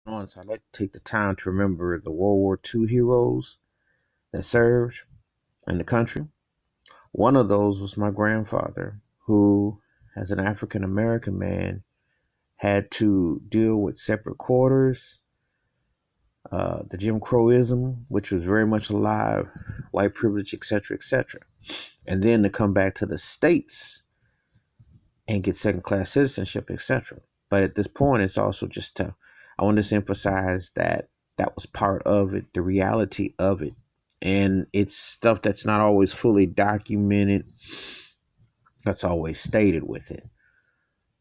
So I'd like to take the time to remember the World War II heroes that served in the country. One of those was my grandfather, who, as an African American man, had to deal with separate quarters, the Jim Crowism, which was very much alive, white privilege, etc., etc., and then to come back to the States and get second class citizenship, etc. But at this point, it's also just to, I want to emphasize that that was part of it, the reality of it. And it's stuff that's not always fully documented, that's always stated with it.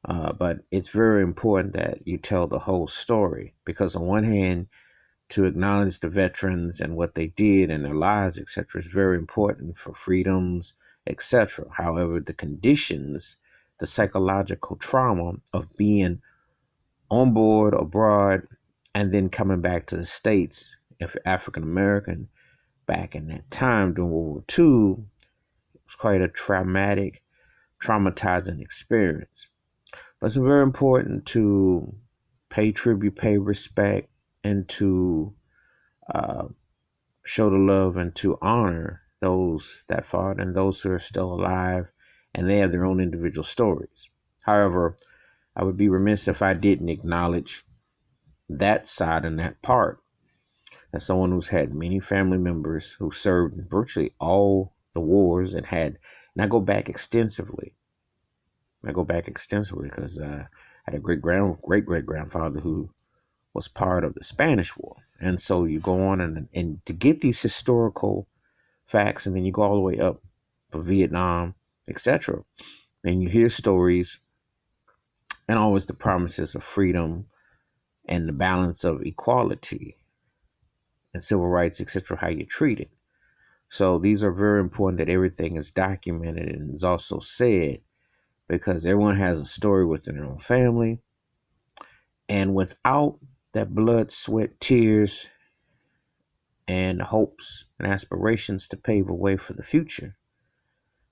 But it's very important that you tell the whole story because, on one hand, to acknowledge the veterans and what they did and their lives, etc., is very important for freedoms, etc. However, the conditions, the psychological trauma of being on board abroad and then coming back to the States, if African American back in that time during World War II, it was quite a traumatizing experience. But it's very important to pay tribute, pay respect, and to uh, show the love and to honor those that fought and those who are still alive, and they have their own individual stories. However, I would be remiss if I didn't acknowledge that side and that part. As someone who's had many family members who served in virtually all the wars and I go back extensively. I go back extensively because I had a great great grandfather who was part of the Spanish War, and so you go on and to get these historical facts, and then you go all the way up for Vietnam, etc. And you hear stories and always the promises of freedom and the balance of equality and civil rights, etc., how you treat it. So these are very important that everything is documented and is also said because everyone has a story within their own family. And without that blood, sweat, tears, and hopes and aspirations to pave a way for the future,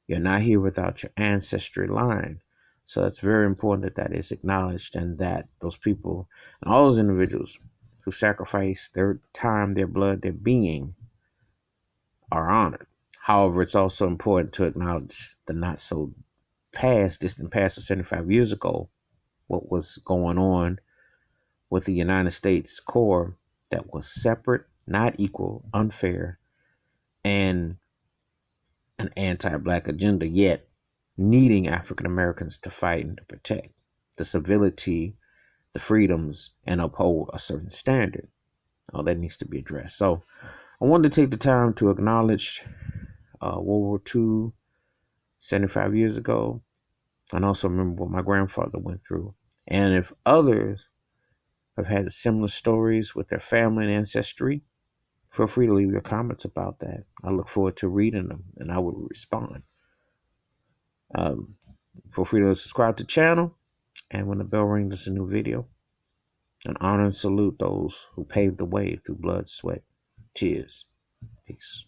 you're not here without your ancestry line. So it's very important that that is acknowledged and that those people and all those individuals who sacrifice their time, their blood, their being are honored. However, it's also important to acknowledge the not so distant past of 75 years ago, what was going on with the United States core that was separate, not equal, unfair, and an anti black agenda, yet needing African Americans to fight and to protect the civility, the freedoms, and uphold a certain standard. All that needs to be addressed. So I wanted to take the time to acknowledge World War II 75 years ago and also remember what my grandfather went through. And if others have had similar stories with their family and ancestry, feel free to leave your comments about that. I look forward to reading them and I will respond. Um, Feel free to subscribe to the channel, and when the bell rings, there's a new video. And honor and salute those who paved the way through blood, sweat, tears. Peace.